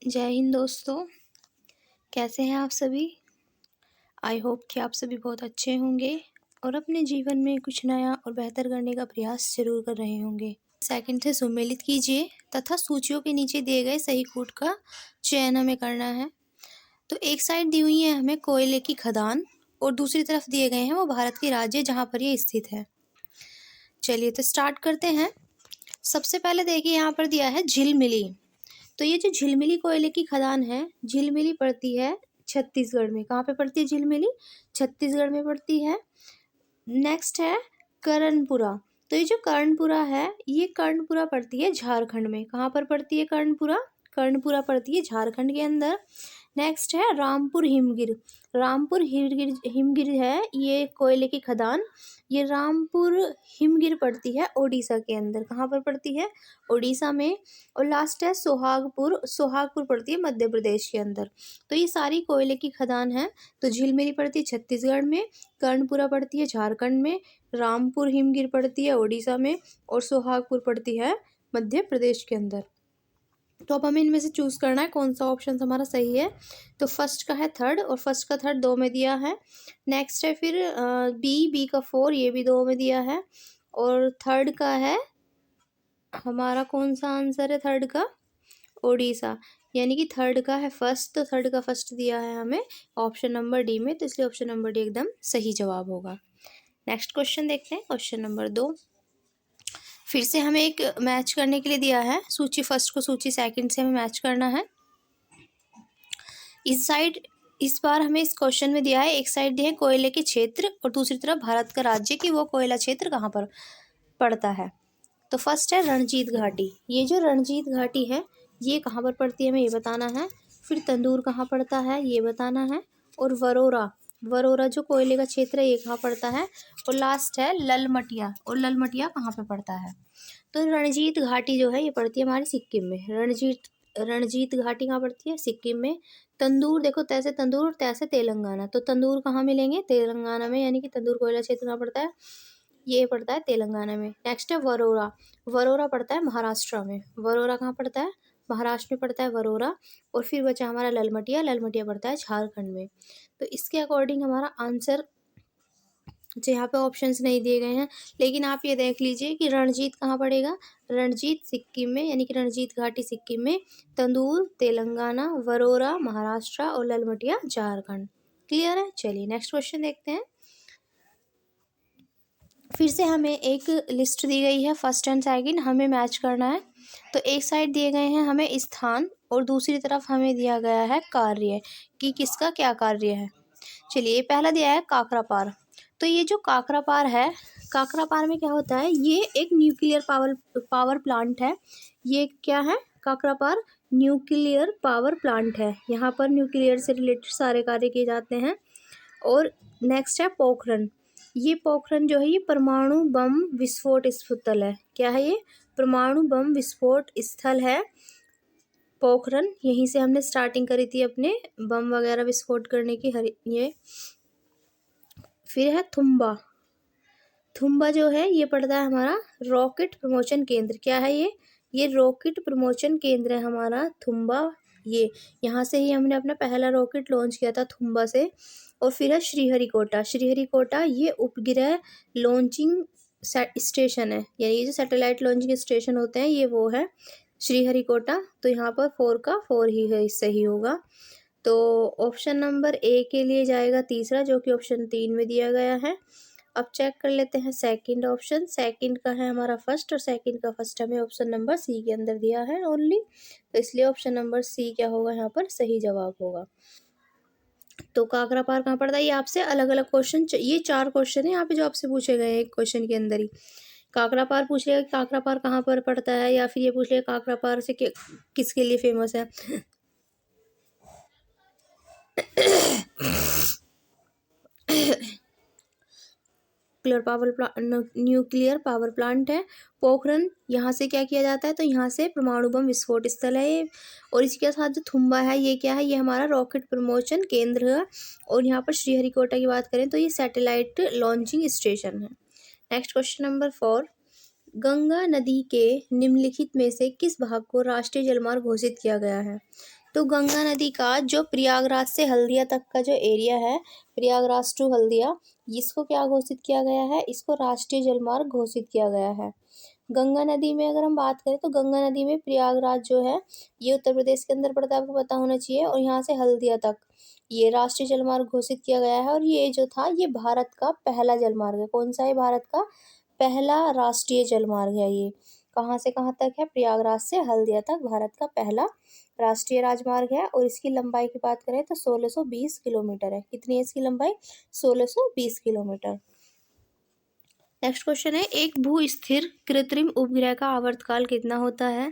जय हिंद दोस्तों। कैसे हैं आप सभी। आई होप कि आप सभी बहुत अच्छे होंगे और अपने जीवन में कुछ नया और बेहतर करने का प्रयास जरूर कर रहे होंगे। सेकंड से सुमेलित कीजिए तथा सूचियों के नीचे दिए गए सही कूट का चयन हमें करना है। तो एक साइड दी हुई है हमें कोयले की खदान और दूसरी तरफ दिए गए हैं वो भारत के राज्य जहाँ पर ये स्थित है। चलिए तो स्टार्ट करते हैं। सबसे पहले देखिए यहाँ पर दिया है झिलमिली। तो ये जो झिलमिली कोयले की खदान है, झिलमिली पड़ती है छत्तीसगढ़ में। कहाँ पे पड़ती है झिलमिली? छत्तीसगढ़ में पड़ती है। नेक्स्ट है कर्णपुरा। तो ये जो कर्णपुरा है, ये कर्णपुरा पड़ती है झारखंड में। कहाँ पर पड़ती है कर्णपुरा? कर्णपुरा पड़ती है झारखंड के अंदर। नेक्स्ट है रामपुर हिमगिर। रामपुर हिमगिर है ये कोयले की खदान। ये रामपुर हिमगिर पड़ती है ओडिशा के अंदर। कहाँ पर पड़ती है? ओडिशा में। और लास्ट है सोहागपुर। सोहागपुर पड़ती है मध्य प्रदेश के अंदर। तो ये सारी कोयले की खदान है। तो झिलमिली पड़ती है छत्तीसगढ़ में, कर्णपुरा पड़ती है झारखंड में, रामपुर हिमगिर पड़ती है ओडिशा में और सोहागपुर पड़ती है मध्य प्रदेश के अंदर। तो अब हमें इनमें से चूज करना है कौन सा ऑप्शन हमारा सही है। तो फर्स्ट का है थर्ड और फर्स्ट का थर्ड 2 में दिया है। नेक्स्ट है फिर बी का 4, ये भी 2 में दिया है। और थर्ड का है हमारा कौन सा आंसर है थर्ड का? ओडिशा। यानी कि थर्ड का है फर्स्ट, तो थर्ड का फर्स्ट दिया है हमें ऑप्शन नंबर डी में, तो इसलिए ऑप्शन नंबर डी एकदम सही जवाब होगा। नेक्स्ट क्वेश्चन देखते हैं, क्वेश्चन नंबर 2। फिर से हमें एक मैच करने के लिए दिया है, सूची फर्स्ट को सूची सेकंड से हमें मैच करना है। इस बार हमें इस क्वेश्चन में दिया है, एक साइड दिया है कोयले के क्षेत्र और दूसरी तरफ भारत का राज्य कि वो कोयला क्षेत्र कहाँ पर पड़ता है। तो फर्स्ट है रणजीत घाटी। ये जो रणजीत घाटी है ये कहाँ पर पड़ती है हमें ये बताना है। फिर तंदूर कहाँ पड़ता है ये बताना है। और वरोरा जो कोयले का क्षेत्र है ये कहाँ पड़ता है। और लास्ट है ललमटिया, और ललमटिया कहाँ पे पड़ता है। तो रणजीत घाटी जो है ये पड़ती है हमारी सिक्किम में। रणजीत घाटी कहाँ पड़ती है? सिक्किम में। तंदूर देखो, तैसे तंदूर तैसे तेलंगाना, तो तंदूर कहाँ मिलेंगे? तेलंगाना में, यानी कि तंदूर कोयला क्षेत्र कहाँ पड़ता है? ये पड़ता है तेलंगाना में। नेक्स्ट है वरोरा। वरोरा पड़ता है महाराष्ट्र में। वरोरा कहाँ पड़ता है? महाराष्ट्र में पड़ता है वरोरा। और फिर बचा हमारा ललमटिया। ललमटिया पड़ता है झारखंड में। तो इसके अकॉर्डिंग हमारा आंसर, जो यहाँ पे ऑप्शंस नहीं दिए गए हैं, लेकिन आप ये देख लीजिए कि रणजीत कहाँ पड़ेगा। रणजीत सिक्किम में, यानी कि रणजीत घाटी सिक्किम में, तंदूर तेलंगाना, वरोरा महाराष्ट्र और ललमटिया झारखंड। क्लियर है? चलिए नेक्स्ट क्वेश्चन देखते हैं। फिर से हमें एक लिस्ट दी गई है, फर्स्ट एंड सेकंड हमें मैच करना है। तो एक साइड दिए गए हैं हमें स्थान और दूसरी तरफ हमें दिया गया है कार्य कि किसका क्या कार्य है। चलिए पहला दिया है काकरापार। तो ये जो काकरापार है, काकरापार में क्या होता है? ये एक न्यूक्लियर पावर प्लांट है। ये क्या है? काकरापार न्यूक्लियर पावर प्लांट है। यहाँ पर न्यूक्लियर से रिलेटेड सारे कार्य किए जाते हैं। और नेक्स्ट है पोखरण। ये पोखरण जो है ये परमाणु बम विस्फोट स्थल है। क्या है ये? परमाणु बम विस्फोट स्थल है पोखरण। यहीं से हमने स्टार्टिंग करी थी अपने बम वगैरह विस्फोट करने की। ये फिर है थुम्बा। थुम्बा जो है ये पड़ता है हमारा रॉकेट प्रमोशन केंद्र। क्या है ये रॉकेट प्रमोशन केंद्र है हमारा थुम्बा। ये यहाँ से ही हमने अपना पहला रॉकेट लॉन्च किया था थुम्बा से। और फिर है श्रीहरिकोटा। श्रीहरिकोटा ये उपग्रह लॉन्चिंग स्टेशन है, यानी ये जो सैटेलाइट लॉन्चिंग स्टेशन होते हैं ये वो है श्रीहरिकोटा। तो यहाँ पर 4 का 4 ही है, सही होगा। तो ऑप्शन नंबर ए के लिए जाएगा तीसरा, जो कि ऑप्शन 3 में दिया गया है। अब चेक कर लेते हैं सेकंड ऑप्शन। सेकंड का है हमारा फर्स्ट और सेकंड का फर्स्ट हमें ऑप्शन नंबर सी के अंदर दिया है ओनली। तो इसलिए ऑप्शन नंबर सी क्या होगा यहाँ पर सही जवाब होगा। तो काकरापार कहाँ पड़ता है? ये आपसे अलग अलग क्वेश्चन, ये 4 क्वेश्चन है यहाँ पे जो आपसे पूछे गए हैं एक क्वेश्चन के अंदर ही। काकरापार पूछ लेगा काकरापार कहाँ पर पड़ता है, या फिर ये पूछ लेगा काकरापार से किसके लिए फेमस है। न्यूक्लियर पावर प्लांट है पोखरण। यहाँ से क्या किया जाता है? तो यहाँ से परमाणु बम विस्फोट स्थल है ये। और इसके साथ जो थुम्बा है ये क्या है? ये हमारा रॉकेट प्रमोशन केंद्र है। और यहाँ पर श्रीहरिकोटा की बात करें तो ये सैटेलाइट लॉन्चिंग स्टेशन है। Next question number 4। गंगा नदी के निम्नलिखित में से किस भाग को राष्ट्रीय जलमार्ग घोषित किया गया है? तो गंगा नदी का जो प्रयागराज से हल्दिया तक का जो एरिया है, प्रयागराज टू हल्दिया, इसको क्या घोषित किया गया है? इसको राष्ट्रीय जलमार्ग घोषित किया गया है। गंगा नदी में अगर हम बात करें तो गंगा नदी में प्रयागराज जो है ये उत्तर प्रदेश के अंदर पड़ता है, आपको पता होना चाहिए, और यहाँ से हल्दिया तक ये राष्ट्रीय जलमार्ग घोषित किया गया है। और ये जो था ये भारत का पहला जलमार्ग है। कौन सा है? भारत का पहला राष्ट्रीय जलमार्ग है ये। कहाँ से कहाँ तक है? प्रयागराज से हल्दिया तक भारत का पहला राष्ट्रीय राजमार्ग है। और इसकी लंबाई की बात करें तो 1620 किलोमीटर है। कितनी है इसकी लंबाई? 1620 किलोमीटर। नेक्स्ट क्वेश्चन है, एक भू स्थिर कृत्रिम उपग्रह का आवर्तकाल कितना होता है?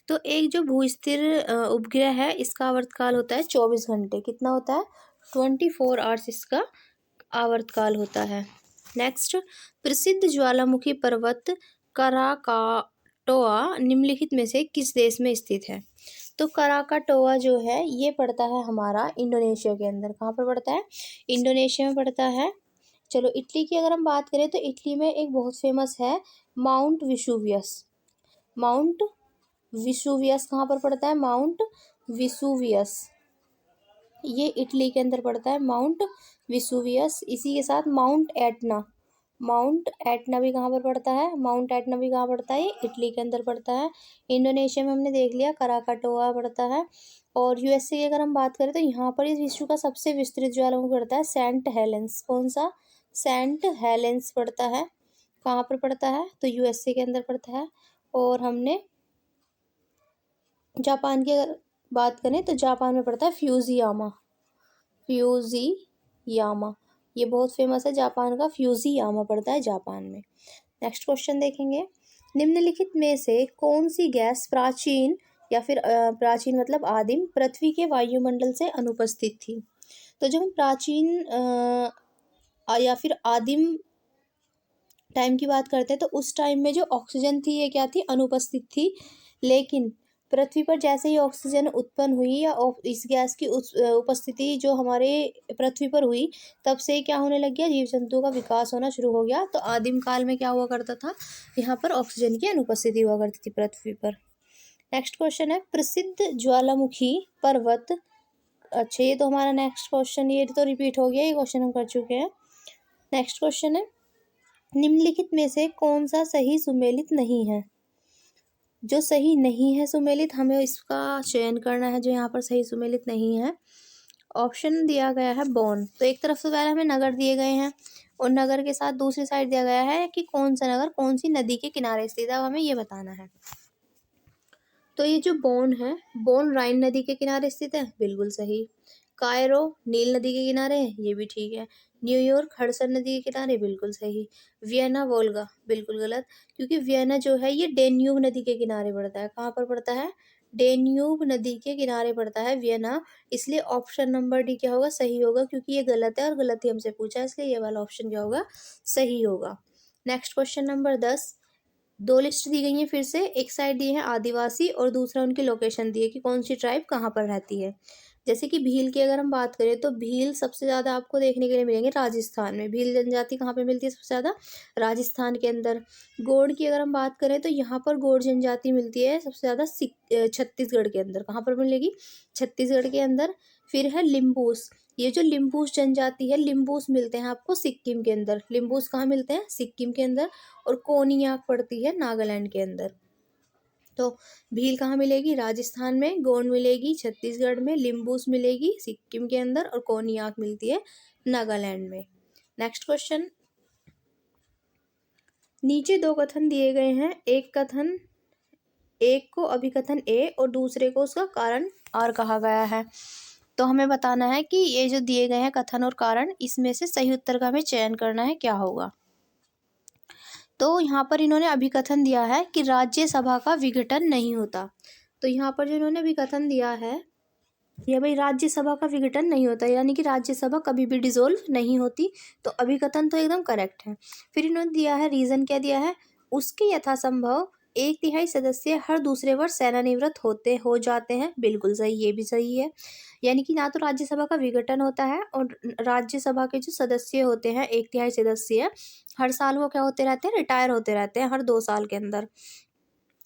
तो एक जो भू स्थिर उपग्रह है इसका आवर्तकाल होता है 24 घंटे। कितना होता है? 24 आवर्स इसका आवर्तकाल होता है। नेक्स्ट, प्रसिद्ध ज्वालामुखी पर्वत कराकाटोआ निम्नलिखित में से किस देश में स्थित है? तो कराकाटोआ जो है ये पड़ता है हमारा इंडोनेशिया के अंदर। कहाँ पर पड़ता है? इंडोनेशिया में पड़ता है। चलो, इटली की अगर हम बात करें तो इटली में एक बहुत फेमस है माउंट विसुवियस। माउंट विसुवियस कहाँ पर पड़ता है? माउंट विसुवियस, ये इटली के अंदर पड़ता है, माउंट विसुवियस। इसी के साथ माउंट एटना, माउंट एटना भी कहाँ पर पड़ता है? माउंट एटना भी कहाँ पड़ता है? इटली के अंदर पड़ता है। इंडोनेशिया में हमने देख लिया कराकाटोआ पड़ता है। और यूएसए की अगर हम बात करें तो यहाँ पर इस विश्व का सबसे विस्तृत ज्वालामुखी पड़ता है सेंट हेलेंस। कौन सा? सेंट हेलेंस पड़ता है। कहाँ पर पड़ता है? तो यूएसए के अंदर पड़ता है। और हमने जापान की अगर बात करें तो जापान में पड़ता है फ्यूजियामा। फ्यूजियामा ये बहुत फेमस है जापान का, फ्यूजियामा पड़ता है जापान में। नेक्स्ट क्वेश्चन देखेंगे, निम्नलिखित में से कौन सी गैस प्राचीन या फिर प्राचीन मतलब आदिम पृथ्वी के वायुमंडल से अनुपस्थित थी? तो जब हम प्राचीन या फिर आदिम टाइम की बात करते हैं तो उस टाइम में जो ऑक्सीजन थी ये क्या थी? अनुपस्थित थी। लेकिन पृथ्वी पर जैसे ही ऑक्सीजन उत्पन्न हुई या इस गैस की उपस्थिति जो हमारे पृथ्वी पर हुई, तब से क्या होने लग गया? जीव जंतुओं का विकास होना शुरू हो गया। तो आदिम काल में क्या हुआ करता था? यहाँ पर ऑक्सीजन की अनुपस्थिति हुआ करती थी पृथ्वी पर। नेक्स्ट क्वेश्चन है, प्रसिद्ध ज्वालामुखी पर्वत। अच्छा, ये तो हमारा नेक्स्ट क्वेश्चन, ये तो रिपीट हो गया, ये क्वेश्चन हम कर चुके हैं। नेक्स्ट क्वेश्चन है, निम्नलिखित में से कौन सा सही सुमेलित नहीं है? जो सही नहीं है सुमेलित, हमें इसका चयन करना है जो यहाँ पर सही सुमेलित नहीं है। ऑप्शन दिया गया है बॉन। तो एक तरफ से पहले हमें नगर दिए गए हैं और नगर के साथ दूसरी साइड दिया गया है कि कौन सा नगर कौन सी नदी के किनारे स्थित है, अब हमें ये बताना है। तो ये जो बॉन है, बॉन राइन नदी के किनारे स्थित है, बिल्कुल सही। कायरो नील नदी के किनारे है, ये भी ठीक है। न्यूयॉर्क हडसन नदी के किनारे, बिल्कुल सही। वियना वोल्गा, बिल्कुल गलत, क्योंकि वियना जो है ये डेन्यूब नदी के किनारे पड़ता है। कहाँ पर पड़ता है? डेन्यूब नदी के किनारे पड़ता है वियना। इसलिए ऑप्शन नंबर डी क्या होगा? सही होगा, क्योंकि ये गलत है और गलत ही हमसे पूछा है, इसलिए ये वाला ऑप्शन क्या होगा? सही होगा। नेक्स्ट क्वेश्चन नंबर 10, दो लिस्ट दी गई है फिर से, एक साइड दी है आदिवासी और दूसरा उनकी लोकेशन दी है कि कौन सी ट्राइब कहाँ पर रहती है। जैसे कि भील की अगर हम बात करें तो भील सबसे ज़्यादा आपको देखने के लिए मिलेंगे राजस्थान में। भील जनजाति कहाँ पे मिलती है सबसे ज़्यादा? राजस्थान के अंदर। गोंड की अगर हम बात करें तो यहाँ पर गोंड जनजाति मिलती है सबसे ज़्यादा छत्तीसगढ़ के अंदर। कहाँ पर मिलेगी? छत्तीसगढ़ के अंदर। फिर है लिम्बूस, ये जो लिम्बूस जनजाति है, लिम्बूस मिलते हैं आपको सिक्किम के अंदर। लिम्बूस कहाँ मिलते हैं? सिक्किम के अंदर। और कोनियाक पड़ती है नागालैंड के अंदर। तो भील कहाँ मिलेगी? राजस्थान में। गोंड मिलेगी छत्तीसगढ़ में। लिम्बूस मिलेगी सिक्किम के अंदर और कोनियाक मिलती है नागालैंड में। नेक्स्ट क्वेश्चन, नीचे दो कथन दिए गए हैं, एक को अभिकथन ए और दूसरे को उसका कारण आर कहा गया है। तो हमें बताना है कि ये जो दिए गए हैं कथन और कारण, इसमें से सही उत्तर का हमें चयन करना है, क्या होगा। तो यहाँ पर इन्होंने अभिकथन दिया है कि राज्यसभा का विघटन नहीं होता। तो यहाँ पर जो इन्होंने अभिकथन दिया है ये भाई राज्यसभा का विघटन नहीं होता, यानी कि राज्यसभा कभी भी डिसॉल्व नहीं होती। तो अभिकथन तो एकदम करेक्ट है। फिर इन्होंने दिया है, रीजन क्या दिया है? उसके यथासंभव 1/3 सदस्य हर दूसरे वर्ष सेवानिवृत्त हो जाते हैं, बिल्कुल सही, ये भी सही है। यानी कि ना तो राज्यसभा का विघटन होता है और राज्यसभा के जो सदस्य होते हैं 1/3 सदस्य हर साल वो क्या होते रहते हैं? रिटायर होते रहते हैं हर 2 साल के अंदर।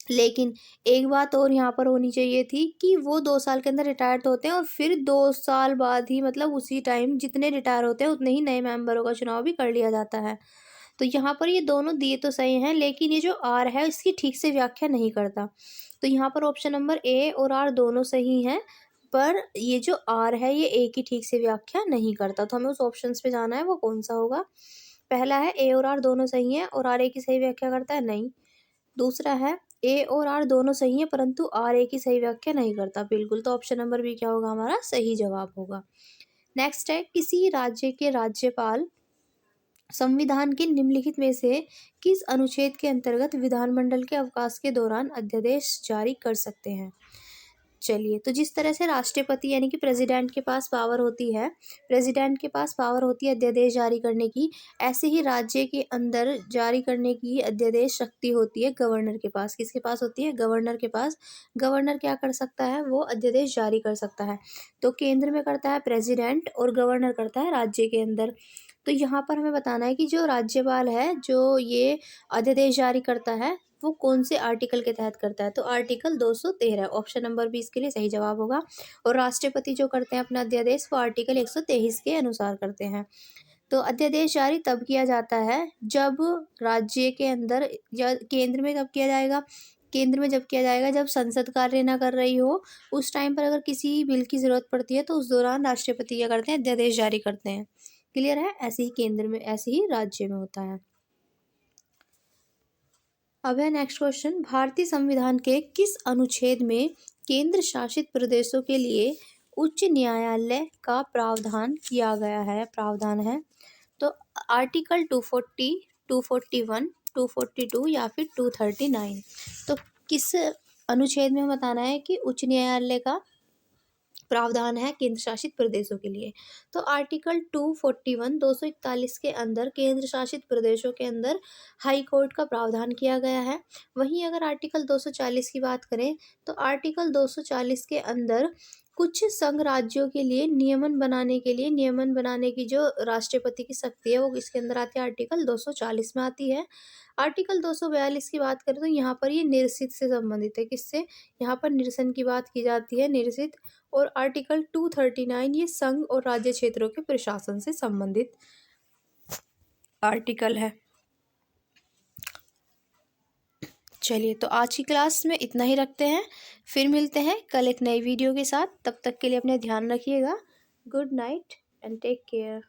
लेकिन एक बात और यहाँ पर होनी चाहिए थी कि वो 2 साल के अंदर रिटायर तो होते हैं और फिर 2 साल बाद ही मतलब उसी टाइम जितने रिटायर होते हैं उतने ही नए मेंबरों का चुनाव भी कर लिया जाता है। तो यहाँ पर ये दोनों दिए तो सही हैं, लेकिन ये जो आर है इसकी ठीक से व्याख्या नहीं करता। तो यहाँ पर ऑप्शन नंबर ए और आर दोनों सही हैं, पर ये जो आर है ये ए की ठीक से व्याख्या नहीं करता। तो हमें उस ऑप्शंस पे जाना है, वो कौन-सा होगा? पहला है ए और आर दोनों सही हैं और आर ए की सही व्याख्या करता है? नहीं। दूसरा है ए और आर दोनों सही हैं परंतु आर ए की सही व्याख्या नहीं करता। बिल्कुल, तो ऑप्शन नंबर बी क्या होगा? हमारा सही जवाब होगा। नेक्स्ट है, किसी राज्य के राज्यपाल संविधान के निम्नलिखित में से किस अनुच्छेद के अंतर्गत विधानमंडल के अवकाश के दौरान अध्यादेश जारी कर सकते हैं? चलिए, तो जिस तरह से राष्ट्रपति यानी कि प्रेसिडेंट के पास पावर होती है, अध्यादेश जारी करने की, ऐसे ही राज्य के अंदर जारी करने की अध्यादेश शक्ति होती है गवर्नर के पास। किसके पास होती है? गवर्नर के पास। गवर्नर क्या कर सकता है? वो अध्यादेश जारी कर सकता है। तो केंद्र में करता है प्रेसिडेंट और गवर्नर करता है राज्य के अंदर। तो यहाँ पर हमें बताना है कि जो राज्यपाल है, जो ये अध्यादेश जारी करता है, वो कौन से आर्टिकल के तहत करता है? तो आर्टिकल 213, ऑप्शन नंबर बी इसके लिए सही जवाब होगा। और राष्ट्रपति जो करते हैं अपना अध्यादेश, वो आर्टिकल 123 के अनुसार करते हैं। तो अध्यादेश जारी तब किया जाता है जब राज्य के अंदर, या केंद्र में कब किया जाएगा? केंद्र में जब किया जाएगा जब संसद कार्य ना कर रही हो, उस टाइम पर अगर किसी बिल की ज़रूरत पड़ती है तो उस दौरान राष्ट्रपति क्या करते हैं? अध्यादेश जारी करते हैं। क्लियर है? ऐसे ही केंद्र में, ऐसे ही राज्य में होता है। अब है नेक्स्ट क्वेश्चन, भारतीय संविधान के किस अनुच्छेद में केंद्र शासित प्रदेशों के लिए उच्च न्यायालय का प्रावधान किया गया है? प्रावधान है तो आर्टिकल 240, 241, 242 या फिर 239। तो किस अनुच्छेद में बताना है कि उच्च न्यायालय का प्रावधान है केंद्र शासित प्रदेशों के लिए? तो आर्टिकल 241, 241 के अंदर केंद्र शासित प्रदेशों के अंदर हाई कोर्ट का प्रावधान किया गया है। वहीं अगर आर्टिकल 240 की बात करें तो आर्टिकल 240 के अंदर कुछ संघ राज्यों के लिए नियमन बनाने की जो राष्ट्रपति की शक्ति है वो इसके अंदर आती है, आर्टिकल 240 में आती है। आर्टिकल 242 की बात करें तो यहाँ पर ये निरसित से संबंधित है। किससे? यहाँ पर निरसन की बात की जाती है, निरसित। और आर्टिकल 239 ये संघ और राज्य क्षेत्रों के प्रशासन से संबंधित आर्टिकल है। चलिए, तो आज की क्लास में इतना ही रखते हैं, फिर मिलते हैं कल एक नई वीडियो के साथ। तब तक के लिए अपना ध्यान रखिएगा। Good night and take care.